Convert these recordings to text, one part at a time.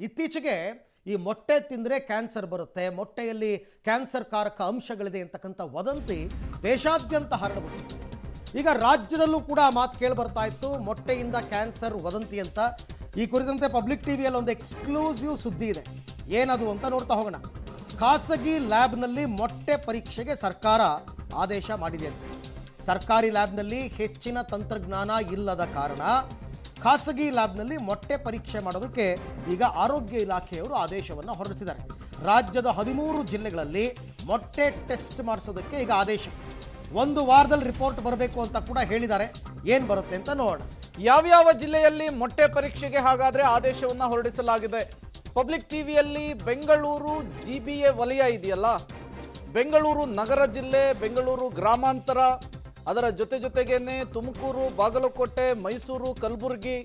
ಇತ್ತೀಚೆಗೆ ಈ ಮೊಟ್ಟೆ ತಿಂದರೆ ಕ್ಯಾನ್ಸರ್ ಬರುತ್ತೆ, ಮೊಟ್ಟೆಯಲ್ಲಿ ಕ್ಯಾನ್ಸರ್ ಕಾರಕ ಅಂಶಗಳಿದೆ ಅಂತಕ್ಕಂಥ ವದಂತಿ ದೇಶಾದ್ಯಂತ ಹರಡಬಿಟ್ಟಿತ್ತು. ಈಗ ರಾಜ್ಯದಲ್ಲೂ ಕೂಡ ಆ ಮಾತು ಕೇಳಿ ಬರ್ತಾ ಇತ್ತು, ಮೊಟ್ಟೆಯಿಂದ ಕ್ಯಾನ್ಸರ್ ವದಂತಿ ಅಂತ. ಈ ಕುರಿತಂತೆ ಪಬ್ಲಿಕ್ ಟಿವಿಯಲ್ಲಿ ಒಂದು ಎಕ್ಸ್ಕ್ಲೂಸಿವ್ ಸುದ್ದಿ ಇದೆ. ಏನದು ಅಂತ ನೋಡ್ತಾ ಹೋಗೋಣ. ಖಾಸಗಿ ಲ್ಯಾಬ್ನಲ್ಲಿ ಮೊಟ್ಟೆ ಪರೀಕ್ಷೆಗೆ ಸರ್ಕಾರ ಆದೇಶ ಮಾಡಿದೆ ಅಂತ. ಸರ್ಕಾರಿ ಲ್ಯಾಬ್ನಲ್ಲಿ ಹೆಚ್ಚಿನ ತಂತ್ರಜ್ಞಾನ ಇಲ್ಲದ ಕಾರಣ ಖಾಸಗಿ ಲ್ಯಾಬ್ನಲ್ಲಿ ಮೊಟ್ಟೆ ಪರೀಕ್ಷೆ ಮಾಡೋದಕ್ಕೆ ಈಗ ಆರೋಗ್ಯ ಇಲಾಖೆಯವರು ಆದೇಶವನ್ನು ಹೊರಡಿಸಿದ್ದಾರೆ. ರಾಜ್ಯದ 13 ಜಿಲ್ಲೆಗಳಲ್ಲಿ ಮೊಟ್ಟೆ ಟೆಸ್ಟ್ ಮಾಡಿಸೋದಕ್ಕೆ ಈಗ ಆದೇಶ. 1 ವಾರದಲ್ಲಿ ರಿಪೋರ್ಟ್ ಬರಬೇಕು ಅಂತ ಕೂಡ ಹೇಳಿದ್ದಾರೆ. ಏನು ಬರುತ್ತೆ ಅಂತ ನೋಡೋಣ. ಯಾವ್ಯಾವ ಜಿಲ್ಲೆಯಲ್ಲಿ ಮೊಟ್ಟೆ ಪರೀಕ್ಷೆಗೆ ಹಾಗಾದ್ರೆ ಆದೇಶವನ್ನು ಹೊರಡಿಸಲಾಗಿದೆ? ಪಬ್ಲಿಕ್ ಟಿವಿಯಲ್ಲಿ ಬೆಂಗಳೂರು GBA ವಲಯ ಇದೆಯಲ್ಲ, ಬೆಂಗಳೂರು ನಗರ ಜಿಲ್ಲೆ, ಬೆಂಗಳೂರು ಗ್ರಾಮಾಂತರ, ಅದರ ಜೊತೆಗೇನೆ ತುಮಕೂರು, ಬಾಗಲಕೋಟೆ, ಮೈಸೂರು, ಕಲಬುರಗಿ,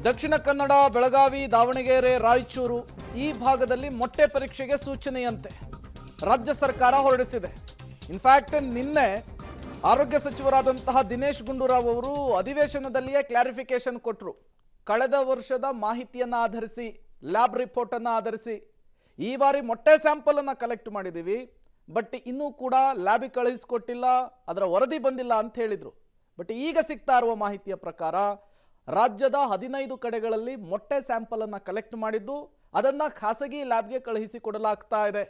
ದಕ್ಷಿಣ ಕನ್ನಡ, ಬೆಳಗಾವಿ, ದಾವಣಗೆರೆ, ರಾಯಚೂರು ಈ ಭಾಗದಲ್ಲಿ ಮೊಟ್ಟೆ ಪರೀಕ್ಷೆಗೆ ಸೂಚನೆಯಂತೆ ರಾಜ್ಯ ಸರ್ಕಾರ ಹೊರಡಿಸಿದೆ. ಇನ್ಫ್ಯಾಕ್ಟ್ ನಿನ್ನೆ ಆರೋಗ್ಯ ಸಚಿವರಾದಂತಹ ದಿನೇಶ್ ಗುಂಡೂರಾವ್ ಅವರು ಅಧಿವೇಶನದಲ್ಲಿಯೇ ಕ್ಲಾರಿಫಿಕೇಶನ್ ಕೊಟ್ಟರು. ಕಳೆದ ವರ್ಷದ ಮಾಹಿತಿಯನ್ನು ಆಧರಿಸಿ, ಲ್ಯಾಬ್ ರಿಪೋರ್ಟನ್ನು ಆಧರಿಸಿ ಈ ಬಾರಿ ಮೊಟ್ಟೆ ಸ್ಯಾಂಪಲನ್ನು ಕಲೆಕ್ಟ್ ಮಾಡಿದ್ದೀವಿ, ಬಟ್ ಇನ್ನೂ ಕೂಡ ಲ್ಯಾಬಿಗೆ ಕಳುಹಿಸಿಕೊಟ್ಟಿಲ್ಲ, ಅದರ ವರದಿ ಬಂದಿಲ್ಲ ಅಂತ ಹೇಳಿದರು. ಬಟ್ ಈಗ ಸಿಗ್ತಾ ಇರುವ ಮಾಹಿತಿಯ ಪ್ರಕಾರ ರಾಜ್ಯದ 15 ಕಡೆಗಳಲ್ಲಿ ಮೊಟ್ಟೆ ಸ್ಯಾಂಪಲನ್ನು ಕಲೆಕ್ಟ್ ಮಾಡಿದ್ದು ಅದನ್ನು ಖಾಸಗಿ ಲ್ಯಾಬ್ಗೆ ಕಳುಹಿಸಿಕೊಡಲಾಗ್ತಾ ಇದೆ.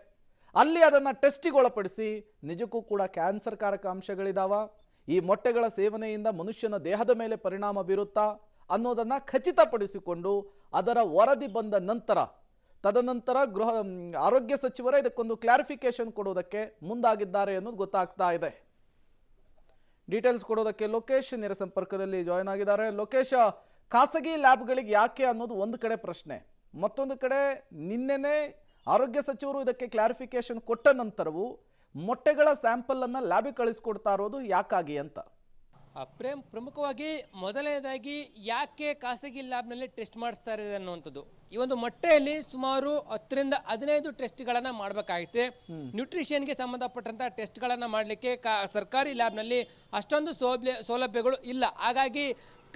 ಅಲ್ಲಿ ಅದನ್ನು ಟೆಸ್ಟಿಗೆ ಒಳಪಡಿಸಿ ನಿಜಕ್ಕೂ ಕೂಡ ಕ್ಯಾನ್ಸರ್ ಕಾರಕ ಅಂಶಗಳಿದಾವ, ಈ ಮೊಟ್ಟೆಗಳ ಸೇವನೆಯಿಂದ ಮನುಷ್ಯನ ದೇಹದ ಮೇಲೆ ಪರಿಣಾಮ ಬೀರುತ್ತಾ ಅನ್ನೋದನ್ನು ಖಚಿತಪಡಿಸಿಕೊಂಡು ಅದರ ವರದಿ ಬಂದ ನಂತರ ತದನಂತರ ಆರೋಗ್ಯ ಸಚಿವರ ಇದಕ್ಕೊಂದು ಕ್ಲಾರಿಫಿಕೇಶನ್ ಕೊಡೋದಕ್ಕೆ ಮುಂದಾಗಿದ್ದಾರೆ ಅನ್ನೋದು ಗೊತ್ತಾಗ್ತಾ ಇದೆ. ಡೀಟೇಲ್ಸ್ ಕೊಡೋದಕ್ಕೆ ಲೋಕೇಶ್ ನೇರ ಸಂಪರ್ಕದಲ್ಲಿ ಜಾಯ್ನ್ ಆಗಿದ್ದಾರೆ. ಲೋಕೇಶ್, ಖಾಸಗಿ ಲ್ಯಾಬ್ಗಳಿಗೆ ಯಾಕೆ ಅನ್ನೋದು ಒಂದು ಕಡೆ ಪ್ರಶ್ನೆ, ಮತ್ತೊಂದು ಕಡೆ ನಿನ್ನೆನೇ ಆರೋಗ್ಯ ಸಚಿವರು ಇದಕ್ಕೆ ಕ್ಲಾರಿಫಿಕೇಶನ್ ಕೊಟ್ಟ ನಂತರವೂ ಮೊಟ್ಟೆಗಳ ಸ್ಯಾಂಪಲ್ ಅನ್ನ ಲ್ಯಾಬಿಗೆ ಕಳಿಸ್ಕೊಡ್ತಾ ಇರೋದು ಯಾಕಾಗಿ ಅಂತ. ಪ್ರಮುಖವಾಗಿ ಮೊದಲನೇದಾಗಿ ಯಾಕೆ ಖಾಸಗಿ ಲ್ಯಾಬ್ನಲ್ಲಿ ಟೆಸ್ಟ್ ಮಾಡಿಸ್ತಾ ಇದೆ ಅನ್ನುವಂಥದ್ದು. ಈ ಒಂದು ಮೊಟ್ಟೆಯಲ್ಲಿ ಸುಮಾರು 10 ರಿಂದ 15 ಟೆಸ್ಟ್ಗಳನ್ನು ಮಾಡಬೇಕಾಗುತ್ತೆ. ನ್ಯೂಟ್ರಿಷನ್ಗೆ ಸಂಬಂಧಪಟ್ಟಂತಹ ಟೆಸ್ಟ್ಗಳನ್ನು ಮಾಡಲಿಕ್ಕೆ ಸರ್ಕಾರಿ ಲ್ಯಾಬ್ನಲ್ಲಿ ಅಷ್ಟೊಂದು ಸೌಲಭ್ಯಗಳು ಇಲ್ಲ. ಹಾಗಾಗಿ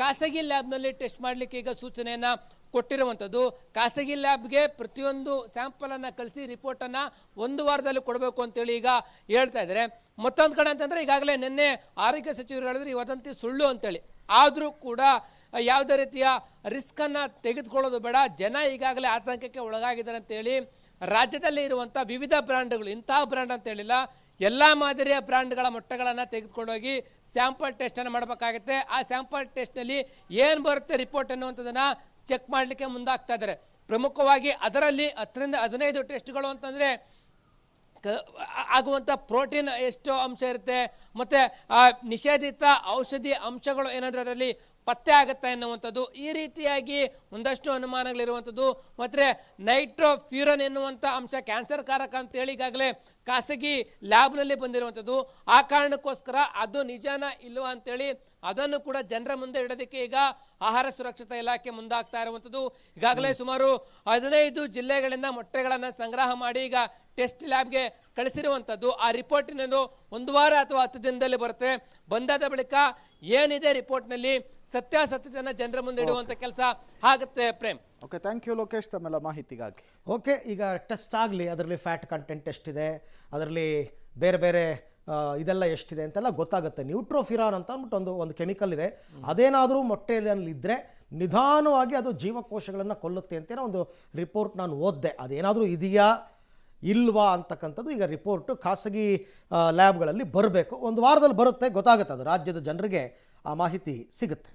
ಖಾಸಗಿ ಲ್ಯಾಬ್ನಲ್ಲಿ ಟೆಸ್ಟ್ ಮಾಡಲಿಕ್ಕೆ ಈಗ ಸೂಚನೆಯನ್ನು ಕೊಟ್ಟಿರುವಂಥದ್ದು. ಖಾಸಗಿ ಲ್ಯಾಬ್ಗೆ ಪ್ರತಿಯೊಂದು ಸ್ಯಾಂಪಲನ್ನು ಕಳಿಸಿ ರಿಪೋರ್ಟನ್ನು 1 ವಾರದಲ್ಲಿ ಕೊಡಬೇಕು ಅಂತೇಳಿ ಈಗ ಹೇಳ್ತಾ ಇದ್ದಾರೆ. ಮತ್ತೊಂದು ಕಡೆ ಅಂತಂದರೆ ಈಗಾಗಲೇ ನಿನ್ನೆ ಆರೋಗ್ಯ ಸಚಿವರು ಹೇಳಿದ್ರು ಈ ವದಂತಿ ಸುಳ್ಳು ಅಂತೇಳಿ. ಆದರೂ ಕೂಡ ಯಾವುದೇ ರೀತಿಯ ರಿಸ್ಕನ್ನು ತೆಗೆದುಕೊಳ್ಳೋದು ಬೇಡ, ಜನ ಈಗಾಗಲೇ ಆತಂಕಕ್ಕೆ ಒಳಗಾಗಿದ್ದಾರೆ ಅಂತೇಳಿ ರಾಜ್ಯದಲ್ಲಿ ಇರುವಂಥ ವಿವಿಧ ಬ್ರ್ಯಾಂಡ್ಗಳು, ಇಂತಹ ಬ್ರ್ಯಾಂಡ್ ಅಂತ ಹೇಳಿಲ್ಲ, ಎಲ್ಲ ಮಾದರಿಯ ಬ್ರ್ಯಾಂಡ್ಗಳ ಮೊಟ್ಟೆಗಳನ್ನು ತೆಗೆದುಕೊಂಡೋಗಿ ಸ್ಯಾಂಪಲ್ ಟೆಸ್ಟನ್ನು ಮಾಡಬೇಕಾಗುತ್ತೆ. ಆ ಸ್ಯಾಂಪಲ್ ಟೆಸ್ಟ್ನಲ್ಲಿ ಏನು ಬರುತ್ತೆ ರಿಪೋರ್ಟ್ ಅನ್ನುವಂಥದ್ದನ್ನು ಚೆಕ್ ಮಾಡಲಿಕ್ಕೆ ಮುಂದಾಗ್ತಾ ಇದ್ದಾರೆ. ಪ್ರಮುಖವಾಗಿ ಅದರಲ್ಲಿ 10 ರಿಂದ 15 ಟೆಸ್ಟ್ಗಳು ಅಂತಂದರೆ ಆಗುವಂಥ ಪ್ರೋಟೀನ್ ಎಷ್ಟು ಅಂಶ ಇರುತ್ತೆ, ಮತ್ತು ನಿಷೇಧಿತ ಔಷಧಿ ಅಂಶಗಳು ಏನಾದರೂ ಅದರಲ್ಲಿ ಪತ್ತೆ ಆಗುತ್ತೆ ಎನ್ನುವಂಥದ್ದು, ಈ ರೀತಿಯಾಗಿ ಒಂದಷ್ಟು ಅನುಮಾನಗಳಿರುವಂಥದ್ದು. ಮತ್ತು ನೈಟ್ರೋಫ್ಯೂರನ್ ಎನ್ನುವಂಥ ಅಂಶ ಕ್ಯಾನ್ಸರ್ ಕಾರಕ ಅಂತೇಳಿ ಈಗಾಗಲೇ ಖಾಸಗಿ ಲ್ಯಾಬ್ನಲ್ಲಿ ಬಂದಿರುವಂಥದ್ದು. ಆ ಕಾರಣಕ್ಕೋಸ್ಕರ ಅದು ನಿಜಾನ ಇಲ್ವಾ ಅಂತೇಳಿ ಅದನ್ನು ಕೂಡ ಜನರ ಮುಂದೆ ಇಡೋದಕ್ಕೆ ಈಗ ಆಹಾರ ಸುರಕ್ಷತಾ ಇಲಾಖೆ ಮುಂದಾಗ್ತಾ ಇರುವಂಥದ್ದು. ಈಗಾಗಲೇ ಸುಮಾರು 15 ಜಿಲ್ಲೆಗಳಿಂದ ಮೊಟ್ಟೆಗಳನ್ನು ಸಂಗ್ರಹ ಮಾಡಿ ಈಗ ಟೆಸ್ಟ್ ಲ್ಯಾಬ್ಗೆ ಕಳಿಸಿರುವಂಥದ್ದು. ಆ ರಿಪೋರ್ಟಿನದು 1 ವಾರ ಅಥವಾ 10 ದಿನದಲ್ಲಿ ಬರುತ್ತೆ. ಬಂದಾದ ಬಳಿಕ ಏನಿದೆ ರಿಪೋರ್ಟ್ನಲ್ಲಿ ಸತ್ಯಾಸತ್ಯತೆಯನ್ನು ಜನರ ಮುಂದೆ ಇಡುವಂಥ ಕೆಲಸ ಆಗುತ್ತೆ. Prem, okay, thank you Lokesh ತಮ್ಮೆಲ್ಲ ಮಾಹಿತಿಗಾಗಿ. ಓಕೆ, ಈಗ ಟೆಸ್ಟ್ ಆಗಲಿ, ಅದರಲ್ಲಿ ಫ್ಯಾಟ್ ಕಂಟೆಂಟ್ ಎಷ್ಟಿದೆ, ಅದರಲ್ಲಿ ಬೇರೆ ಬೇರೆ ಇದೆಲ್ಲ ಎಷ್ಟಿದೆ ಅಂತೆಲ್ಲ ಗೊತ್ತಾಗುತ್ತೆ. ನ್ಯೂಟ್ರೋಫಿರಾನ್ ಅಂತ ಅಂದ್ಬಿಟ್ಟು ಒಂದು ಕೆಮಿಕಲ್ ಇದೆ, ಅದೇನಾದರೂ ಮೊಟ್ಟೆಯಲ್ಲಿ ಇದ್ದರೆ ನಿಧಾನವಾಗಿ ಅದು ಜೀವಕೋಶಗಳನ್ನು ಕೊಲ್ಲುತ್ತೆ ಅಂತೇನೋ ಒಂದು ರಿಪೋರ್ಟ್ ನಾನು ಓದಿದೆ. ಅದೇನಾದರೂ ಇದೆಯಾ ಇಲ್ವಾ ಅಂತಕ್ಕಂಥದ್ದು ಈಗ ರಿಪೋರ್ಟು ಖಾಸಗಿ ಲ್ಯಾಬ್ಗಳಲ್ಲಿ ಬರಬೇಕು. 1 ವಾರದಲ್ಲಿ ಬರುತ್ತೆ, ಗೊತ್ತಾಗುತ್ತೆ, ಅದು ರಾಜ್ಯದ ಜನರಿಗೆ ಆ ಮಾಹಿತಿ ಸಿಗುತ್ತೆ.